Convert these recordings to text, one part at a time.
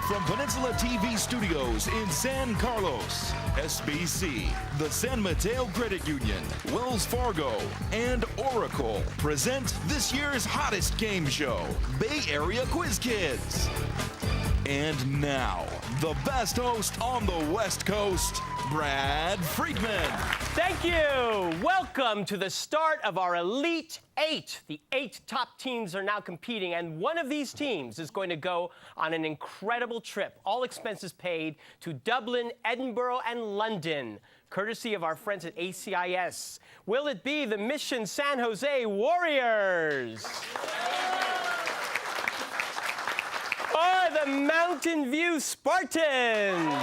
From Peninsula TV Studios in San Carlos, SBC, the San Mateo Credit Union, Wells Fargo, and Oracle present this year's hottest game show, Bay Area Quiz Kids. And now, the best host on the West Coast, Brad Friedman. Thank you. Welcome to the start of our Elite Eight. The 8 top teams are now competing, and one of these teams is going to go on an incredible trip, all expenses paid, to Dublin, Edinburgh, and London, courtesy of our friends at ACIS. Will it be the Mission San Jose Warriors? Or the Mountain View Spartans?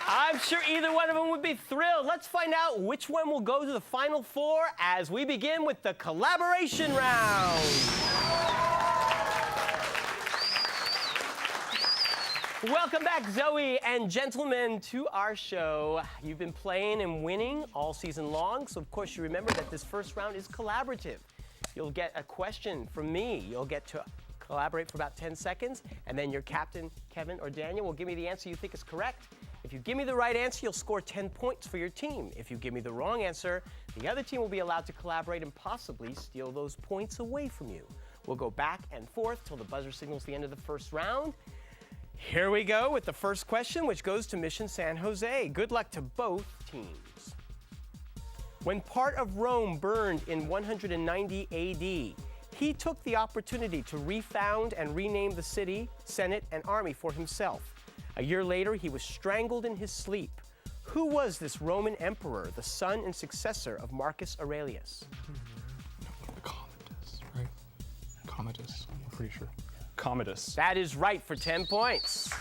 I'm sure either one of them would be thrilled. Let's find out which one will go to the Final Four as we begin with the collaboration round. Welcome back, Zoe and gentlemen, to our show. You've been playing and winning all season long, so of course you remember that this first round is collaborative. You'll get a question from me. You'll get to collaborate for about 10 seconds, and then your captain, Kevin or Daniel, will give me the answer you think is correct. If you give me the right answer, you'll score 10 points for your team. If you give me the wrong answer, the other team will be allowed to collaborate and possibly steal those points away from you. We'll go back and forth till the buzzer signals the end of the first round. Here we go with the first question, which goes to Mission San Jose. Good luck to both teams. When part of Rome burned in 190 AD, he took the opportunity to refound and rename the city, senate, and army for himself. A year later, he was strangled in his sleep. Who was this Roman emperor, the son and successor of Marcus Aurelius? Commodus, right? Commodus, I'm pretty sure. Commodus. That is right for 10 points.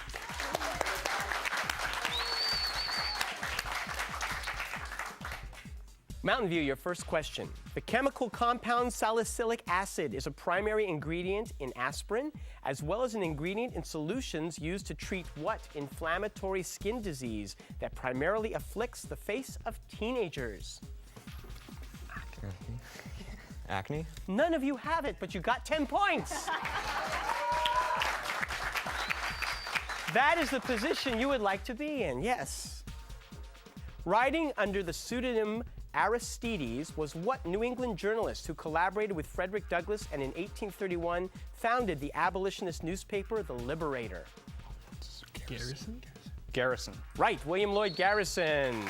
Mountain View, your first question. The chemical compound salicylic acid is a primary ingredient in aspirin, as well as an ingredient in solutions used to treat what inflammatory skin disease that primarily afflicts the face of teenagers? Acne? None of you have it, but you got 10 points. That is the position you would like to be in, yes. Writing under the pseudonym Aristides was what New England journalist who collaborated with Frederick Douglass and in 1831 founded the abolitionist newspaper, The Liberator? Garrison? Garrison. Right, William Lloyd Garrison.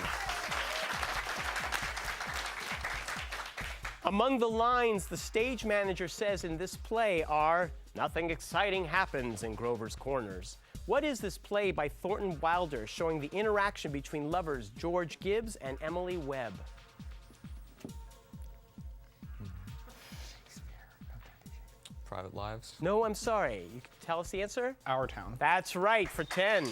Among the lines the stage manager says in this play are, "Nothing exciting happens in Grover's Corners." What is this play by Thornton Wilder showing the interaction between lovers George Gibbs and Emily Webb? Private Lives? No, I'm sorry. You can tell us the answer? Our Town. That's right, for 10.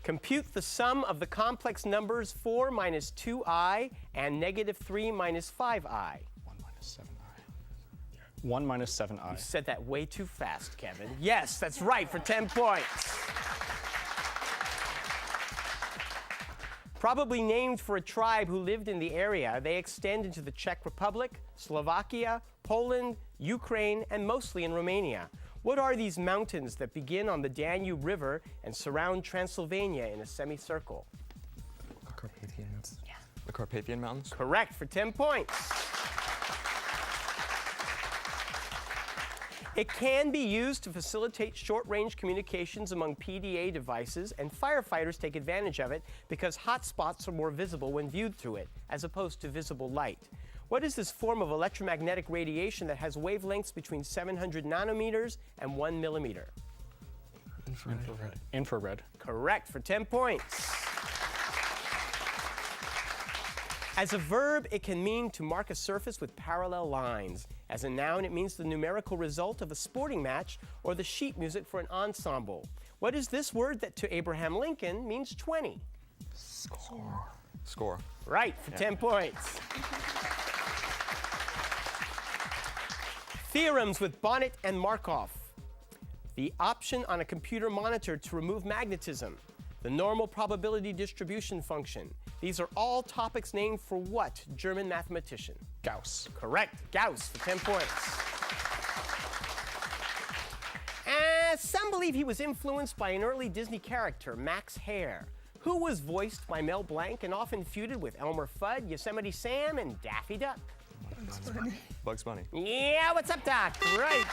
Compute the sum of the complex numbers 4 minus 2i and negative 3 minus 5i. 1 minus 7i. 1 minus 7i. You said that way too fast, Kevin. Yes, that's right, for 10 points. Probably named for a tribe who lived in the area, they extend into the Czech Republic, Slovakia, Poland, Ukraine, and mostly in Romania. What are these mountains that begin on the Danube River and surround Transylvania in a semicircle? The Carpathians. Yeah. The Carpathian Mountains? Correct, for 10 points. It can be used to facilitate short-range communications among PDA devices, and firefighters take advantage of it because hot spots are more visible when viewed through it, as opposed to visible light. What is this form of electromagnetic radiation that has wavelengths between 700 nanometers and 1 millimeter? Infrared. Infrared. Correct, for 10 points. As a verb, it can mean to mark a surface with parallel lines. As a noun, it means the numerical result of a sporting match or the sheet music for an ensemble. What is this word that to Abraham Lincoln means 20? Score. Score. Right, for 10 points. Theorems with Bonnet and Markov. The option on a computer monitor to remove magnetism. The normal probability distribution function. These are all topics named for what German mathematician? Gauss. Correct. Gauss for 10 points. Some believe he was influenced by an early Disney character, Max Hare, who was voiced by Mel Blanc and often feuded with Elmer Fudd, Yosemite Sam, and Daffy Duck. Bugs Bunny. Yeah, what's up, Doc? Right.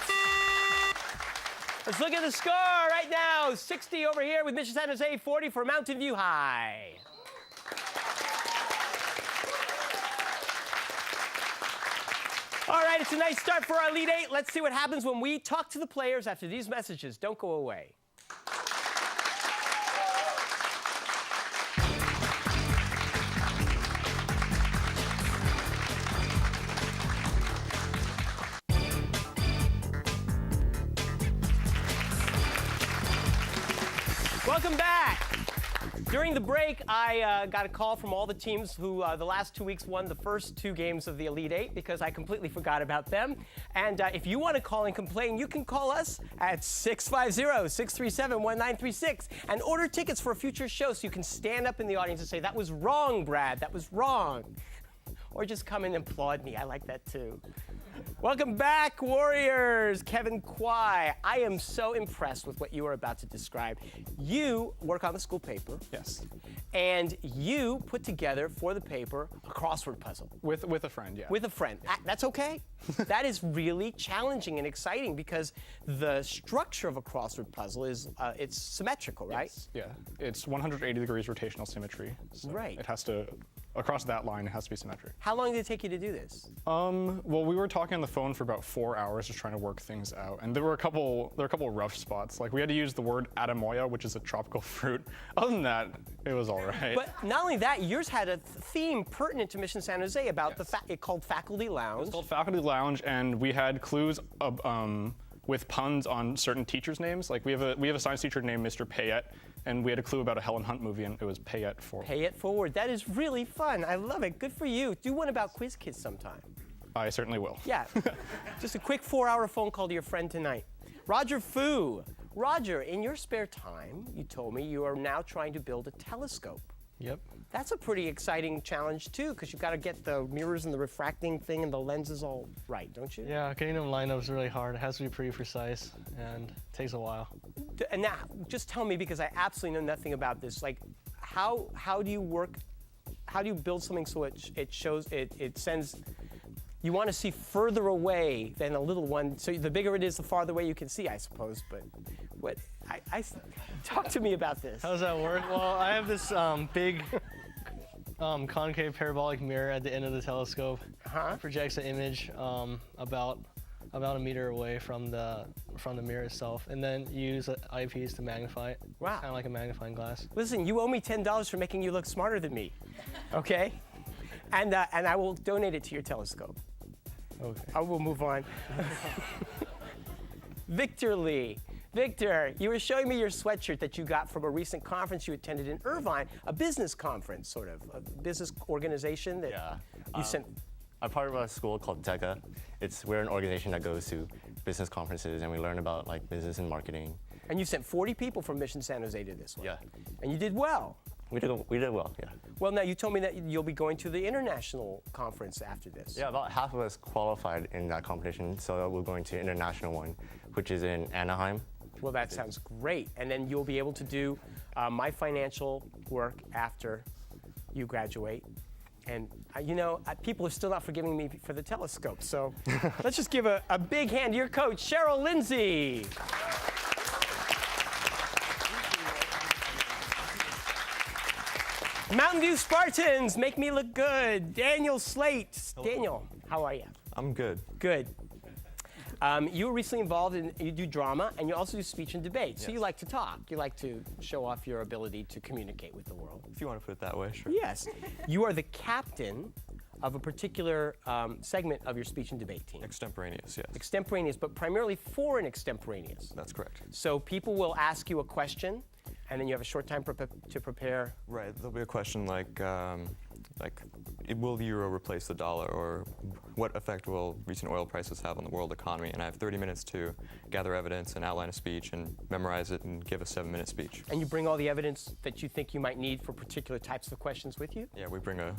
Let's look at the score right now. 60 over here with Mission San Jose, 40 for Mountain View High. All right, it's a nice start for our Elite Eight. Let's see what happens when we talk to the players after these messages. Don't go away. Welcome back. During the break, I got a call from all the teams who the last 2 weeks won the first 2 games of the Elite Eight because I completely forgot about them. And if you want to call and complain, you can call us at 650-637-1936 and order tickets for a future show so you can stand up in the audience and say, "That was wrong, Brad, that was wrong." Or just come in and applaud me. I like that too. Welcome back, Warriors. Kevin Kwai. I am so impressed with what you are about to describe. You work on the school paper. Yes. And you put together for the paper a crossword puzzle. With a friend, yeah. With a friend. That's okay. That is really challenging and exciting because the structure of a crossword puzzle is it's symmetrical, right? Yes. Yeah. It's 180 degrees rotational symmetry. So Right. It has to, across that line, it has to be symmetric. How long did it take you to do this? Well, we were talking on the phone for about 4 hours just trying to work things out, and there were a couple rough spots. Like we had to use the word atamoya, which is a tropical fruit. Other than that, it was all right. But not only that, yours had a theme pertinent to Mission San Jose about it called Faculty Lounge. It's called Faculty Lounge, and we had clues with puns on certain teachers' names. Like we have a science teacher named Mr. Payette, and we had a clue about a Helen Hunt movie, and it was Payette Forward. Pay it forward. That is really fun. I love it. Good for you. Do one about Quiz Kids sometime. I certainly will. Yeah. Just a quick 4-hour phone call to your friend tonight. Roger Fu. Roger, in your spare time, you told me you are now trying to build a telescope. Yep. That's a pretty exciting challenge, too, because you've got to get the mirrors and the refracting thing and the lenses all right, don't you? Yeah, getting them lined up is really hard. It has to be pretty precise, and it takes a while. And now, just tell me, because I absolutely know nothing about this, like, how do you work, how do you build something so it shows, it sends, you want to see further away than a little one, so the bigger it is, the farther away you can see, I suppose, but what, talk to me about this. How does that work? Well, I have this big concave parabolic mirror at the end of the telescope. It projects an image about a meter away from the mirror itself, and then use eyepiece to magnify it. Wow. Kind of like a magnifying glass. Listen, you owe me $10 for making you look smarter than me, okay? And I will donate it to your telescope. Okay. I will move on. Victor Lee. Victor, you were showing me your sweatshirt that you got from a recent conference you attended in Irvine, a business conference, sort of, a business organization that you sent. I'm part of a school called BAQK. We're an organization that goes to business conferences and we learn about like business and marketing. And you sent 40 people from Mission San Jose to this one. Yeah. And you did well. We did well, yeah. Well, now you told me that you'll be going to the international conference after this. Yeah, about half of us qualified in that competition, so we're going to the international one, which is in Anaheim. Well, that sounds great. And then you'll be able to do my financial work after you graduate. And, people are still not forgiving me for the telescope. So let's just give a big hand to your coach, Cheryl Lindsay. Mountain View Spartans, make me look good. Daniel Slate. Hello. Daniel, how are you? I'm good. Good. You were recently involved you do drama, and you also do speech and debate. So you like to talk. You like to show off your ability to communicate with the world. If you want to put it that way, sure. Yes. You are the captain of a particular segment of your speech and debate team. Extemporaneous, yes. Extemporaneous, but primarily foreign extemporaneous. That's correct. So people will ask you a question, and then you have a short time to prepare. Right. There'll be a question like, will the euro replace the dollar, or what effect will recent oil prices have on the world economy? And I have 30 minutes to gather evidence and outline a speech and memorize it and give a 7-minute speech. And you bring all the evidence that you think you might need for particular types of questions with you? Yeah, we bring a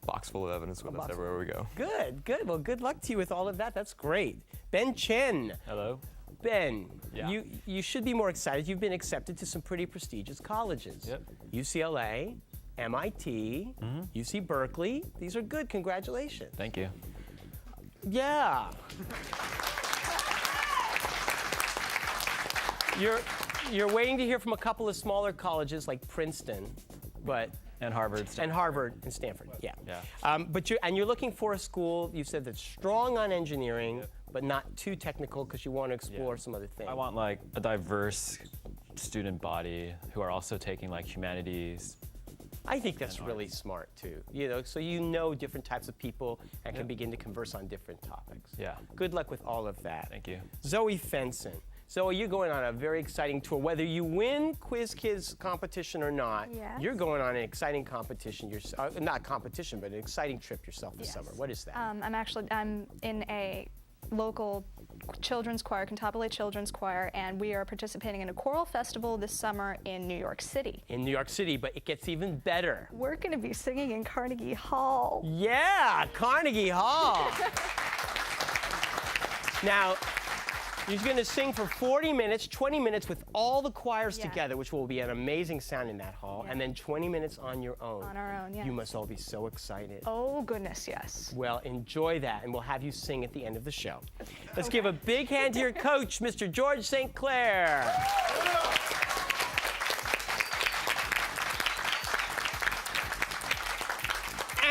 box full of evidence with us everywhere we go. Good, good. Well, good luck to you with all of that. That's great. Ben Chen. Hello. Ben, Yeah. you should be more excited. You've been accepted to some pretty prestigious colleges. Yep. UCLA, MIT, UC Berkeley. These are good. Congratulations. Thank you. Yeah. You're waiting to hear from a couple of smaller colleges like Princeton, but And Harvard. and Harvard and Stanford. Yeah. Yeah. But you're looking for a school. You said that's strong on engineering, but not too technical because you want to explore some other things. I want like a diverse student body who are also taking like humanities. I think that's really smart too. So you know different types of people and can begin to converse on different topics. Yeah. Good luck with all of that. Thank you. Zoe Fenson. Zoe, you're going on a very exciting tour. Whether you win Quiz Kids competition or not, Yes. you're going on an exciting competition. Not competition, but an exciting trip yourself this summer. What is that? I'm in a local children's choir, Cantabile Children's Choir, and we are participating in a choral festival this summer in New York City. In New York City, but it gets even better. We're going to be singing in Carnegie Hall. Yeah, Carnegie Hall. Now, you're going to sing for 40 minutes, 20 minutes with all the choirs Yeah. together, which will be an amazing sound in that hall, Yeah. and then 20 minutes on your own. On our own, yes. You must all be so excited. Oh, goodness, yes. Well, enjoy that, and we'll have you sing at the end of the show. Let's give a big hand to your coach, Mr. George St. Clair.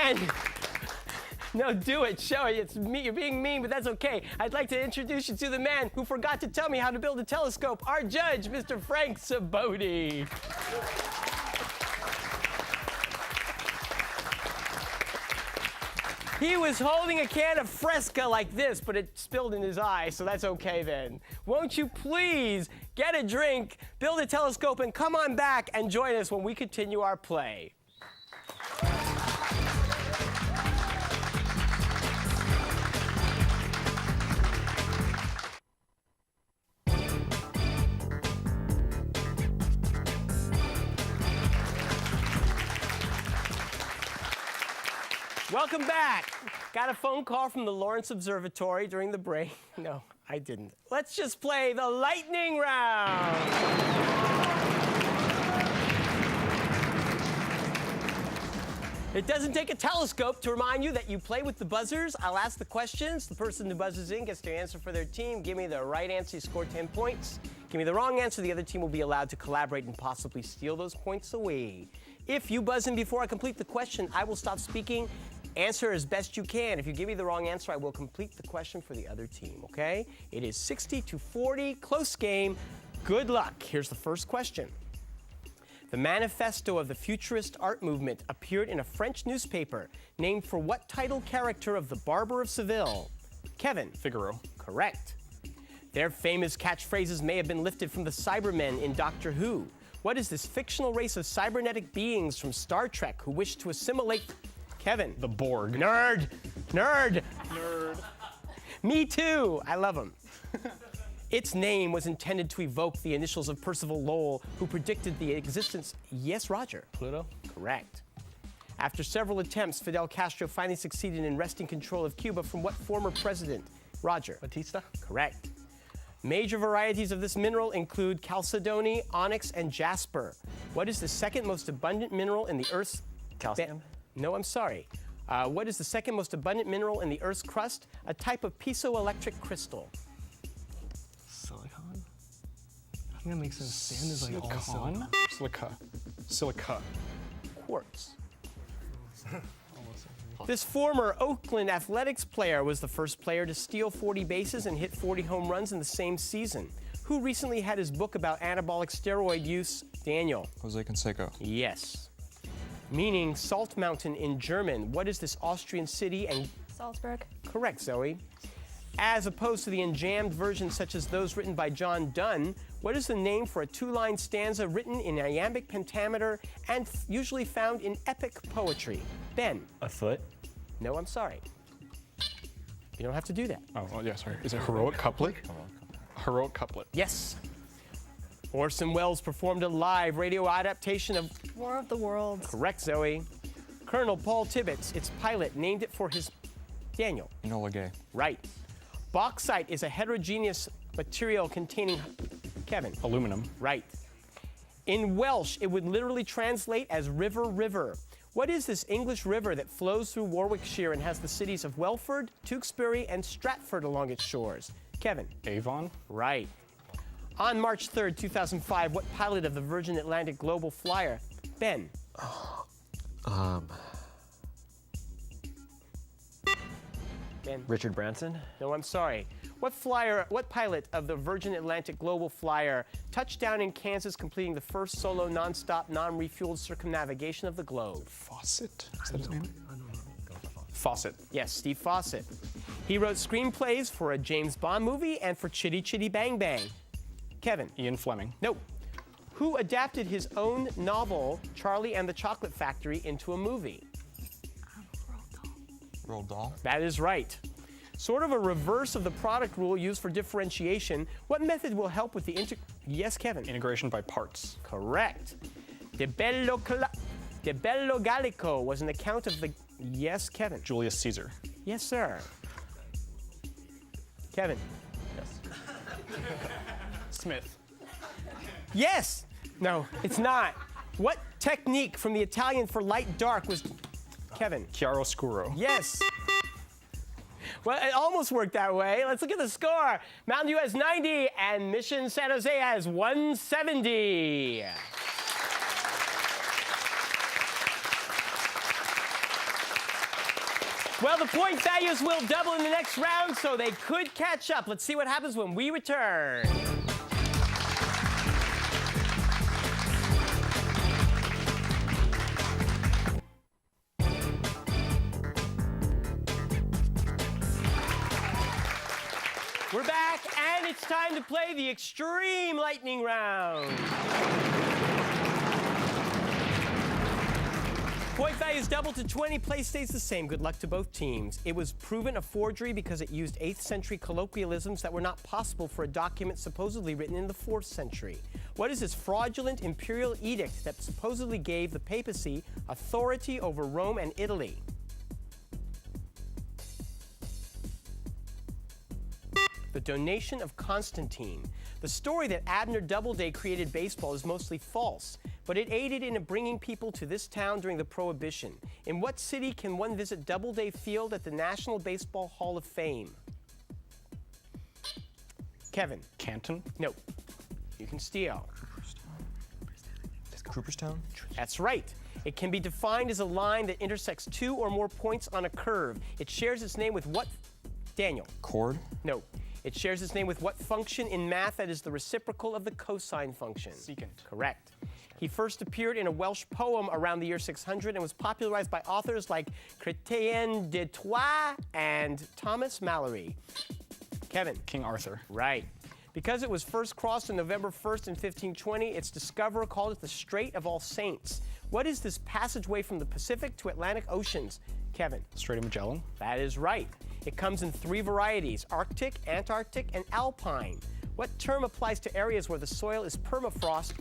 And no, do it. Show it. It's me. You're being mean, but that's okay. I'd like to introduce you to the man who forgot to tell me how to build a telescope, our judge, Mr. Frank Saboti. He was holding a can of Fresca like this, but it spilled in his eye, so that's okay then. Won't you please get a drink, build a telescope, and come on back and join us when we continue our play. Welcome back. Got a phone call from the Lawrence Observatory during the break. No, I didn't. Let's just play the lightning round. It doesn't take a telescope to remind you that you play with the buzzers. I'll ask the questions. The person who buzzes in gets to answer for their team. Give me the right answer, you score 10 points. Give me the wrong answer, the other team will be allowed to collaborate and possibly steal those points away. If you buzz in before I complete the question, I will stop speaking. Answer as best you can. If you give me the wrong answer, I will complete the question for the other team, okay? It is 60-40, close game. Good luck. Here's the first question. The manifesto of the futurist art movement appeared in a French newspaper named for what title character of The Barber of Seville? Kevin. Figaro. Correct. Their famous catchphrases may have been lifted from the Cybermen in Doctor Who. What is this fictional race of cybernetic beings from Star Trek who wish to assimilate? Kevin. The Borg. Nerd. Nerd. Nerd. Me too. I love them. Its name was intended to evoke the initials of Percival Lowell, who predicted the existence. Yes, Roger. Pluto? Correct. After several attempts, Fidel Castro finally succeeded in wresting control of Cuba from what former president? Roger. Batista? Correct. Major varieties of this mineral include chalcedony, onyx, and jasper. What is the second most abundant mineral in the Earth's... Calcium? No, I'm sorry. What is the second most abundant mineral in the Earth's crust? A type of piezoelectric crystal. Silicon? I think that makes sense. Sand is like all silicon. Silica. Silica. Quartz. This former Oakland Athletics player was the first player to steal 40 bases and hit 40 home runs in the same season. Who recently had his book about anabolic steroid use? Daniel. Jose Canseco. Yes. Meaning Salt Mountain in German. What is this Austrian city? And Salzburg. correct, Zoe. As opposed to the enjambed versions such as those written by John Donne, what is the name for a two-line stanza written in iambic pentameter and usually found in epic poetry? Ben? A foot? No, I'm sorry. You don't have to do that. Oh, well, yeah, sorry. Is it heroic couplet? Heroic couplet. Yes. Orson Welles performed a live radio adaptation of War of the Worlds. Correct, Zoe. Colonel Paul Tibbets, its pilot, named it for his Daniel. Enola Gay. Right. Bauxite is a heterogeneous material containing Kevin. Aluminum. Right. In Welsh, it would literally translate as river, river. What is this English river that flows through Warwickshire and has the cities of Welford, Tewkesbury, and Stratford along its shores? Kevin. Avon. Right. On March 3rd, 2005, what pilot of the Virgin Atlantic Global Flyer? Ben. Ben. Richard Branson? No, I'm sorry. What pilot of the Virgin Atlantic Global Flyer touched down in Kansas, completing the first solo non-stop, non-refueled circumnavigation of the globe? Fawcett? Is that his name? Fawcett. Yes, Steve Fawcett. He wrote screenplays for a James Bond movie and for Chitty Chitty Bang Bang. Kevin. Ian Fleming. No. Who adapted his own novel, Charlie and the Chocolate Factory, into a movie? Roald Dahl. That is right. Sort of a reverse of the product rule used for differentiation, what method will help with the Yes, Kevin. Integration by parts. Correct. De Bello Gallico was an account of the... Yes, Kevin. Julius Caesar. Yes, sir. Kevin. Smith. Yes! No, it's not. What technique from the Italian for light dark was... Kevin. Chiaroscuro. Yes. Well, it almost worked that way. Let's look at the score. Mountain View has 90 and Mission San Jose has 170. Well, the point values will double in the next round, so they could catch up. Let's see what happens when we return. We're back, and it's time to play the Extreme Lightning Round. Point values double to 20, play stays the same. Good luck to both teams. It was proven a forgery because it used 8th century colloquialisms that were not possible for a document supposedly written in the 4th century. What is this fraudulent imperial edict that supposedly gave the papacy authority over Rome and Italy? The donation of Constantine. The story that Abner Doubleday created baseball is mostly false, but it aided in bringing people to this town during the Prohibition. In what city can one visit Doubleday Field at the National Baseball Hall of Fame? Kevin. Canton. No. You can steal. Cooperstown? That's right. It can be defined as a line that intersects 2 or more points on a curve. It shares its name with what? Daniel. Chord? No. It shares its name with what function in math that is the reciprocal of the cosine function? Secant. Correct. He first appeared in a Welsh poem around the year 600 and was popularized by authors like Chrétien de Troyes and Thomas Malory. Kevin. King Arthur. Right. Because it was first crossed on November 1st in 1520, its discoverer called it the Strait of All Saints. What is this passageway from the Pacific to Atlantic Oceans? Kevin. Strait of Magellan. That is right. It comes in 3 varieties: Arctic, Antarctic, and Alpine. What term applies to areas where the soil is permafrost?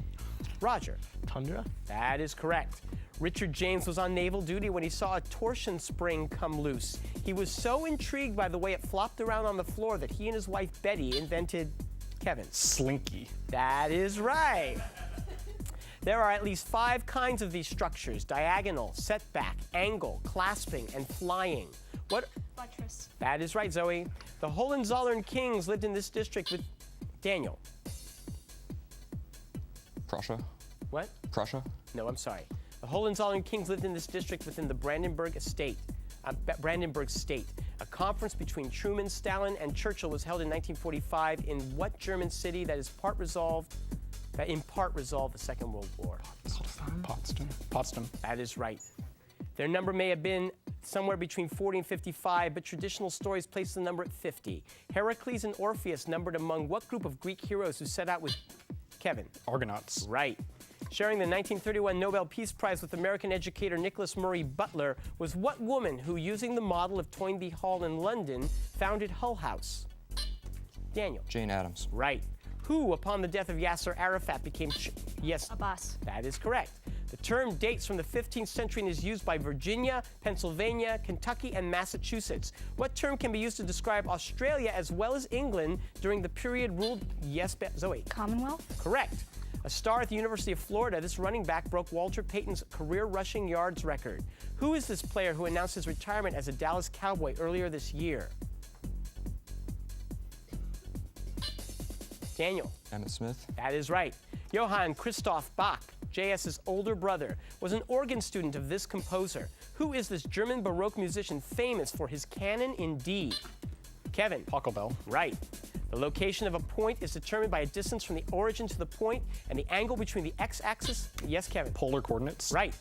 Roger. Tundra? That is correct. Richard James was on naval duty when he saw a torsion spring come loose. He was so intrigued by the way it flopped around on the floor that he and his wife Betty invented... Kevin. Slinky. That is right. There are at least 5 kinds of these structures: diagonal, setback, angle, clasping, and flying. What? Buttress. That is right, Zoe. The Hohenzollern kings lived in this district with Daniel. Prussia? What? Prussia? No, I'm sorry. The Hohenzollern kings lived in this district within the Brandenburg state. A conference between Truman, Stalin, and Churchill was held in 1945 in what German city that in part resolved the Second World War? Potsdam. That is right. Their number may have been somewhere between 40 and 55, but traditional stories place the number at 50. Heracles and Orpheus numbered among what group of Greek heroes who set out with Kevin? Argonauts. Right. Sharing the 1931 Nobel Peace Prize with American educator Nicholas Murray Butler was what woman who, using the model of Toynbee Hall in London, founded Hull House? Daniel. Jane Addams. Right. Who, upon the death of Yasser Arafat, became... Yes. Abbas. That is correct. The term dates from the 15th century and is used by Virginia, Pennsylvania, Kentucky, and Massachusetts. What term can be used to describe Australia as well as England during the period ruled... Yes, Zoe. Commonwealth. Correct. A star at the University of Florida, this running back broke Walter Payton's career rushing yards record. Who is this player who announced his retirement as a Dallas Cowboy earlier this year? Daniel. Emmett Smith. That is right. Johann Christoph Bach, J.S.'s older brother, was an organ student of this composer. Who is this German Baroque musician famous for his canon in D? Kevin. Pachelbel. Right. The location of a point is determined by a distance from the origin to the point and the angle between the x-axis. Yes, Kevin. Polar coordinates. Right.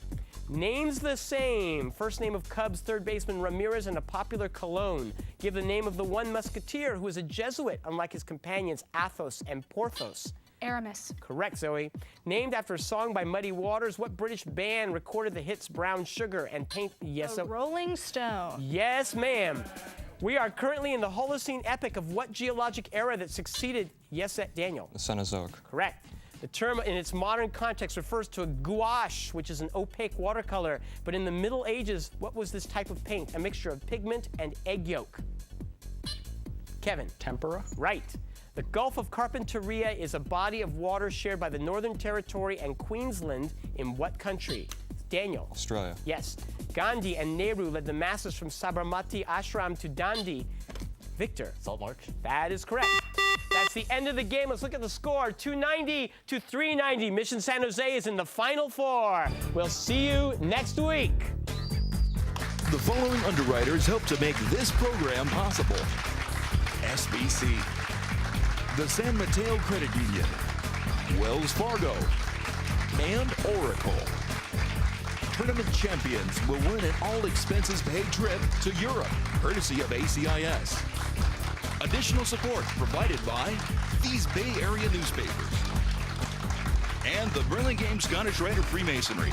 Names the same. First name of Cubs third baseman Ramirez and a popular cologne. Give the name of the one musketeer who is a Jesuit, unlike his companions Athos and Porthos. Aramis. Correct, Zoe. Named after a song by Muddy Waters, what British band recorded the hits Brown Sugar and Paint? Yes, The Rolling Stone. Yes, ma'am. We are currently in the Holocene epoch of what geologic era that succeeded? Yes, Daniel. The Cenozoic. Correct. The term in its modern context refers to a gouache, which is an opaque watercolor. But in the Middle Ages, what was this type of paint? A mixture of pigment and egg yolk. Kevin. Tempera. Right. The Gulf of Carpentaria is a body of water shared by the Northern Territory and Queensland in what country? Daniel. Australia. Yes. Gandhi and Nehru led the masses from Sabarmati Ashram to Dandi. Victor. Salt Marsh. That is correct. That's the end of the game. Let's look at the score. 290 to 390. Mission San Jose is in the Final Four. We'll see you next week. The following underwriters help to make this program possible: SBC, the San Mateo Credit Union, Wells Fargo, and Oracle. Tournament champions will win an all-expenses-paid trip to Europe, courtesy of ACIS. Additional support provided by these Bay Area newspapers and the Burlingame Scottish Rite of Freemasonry.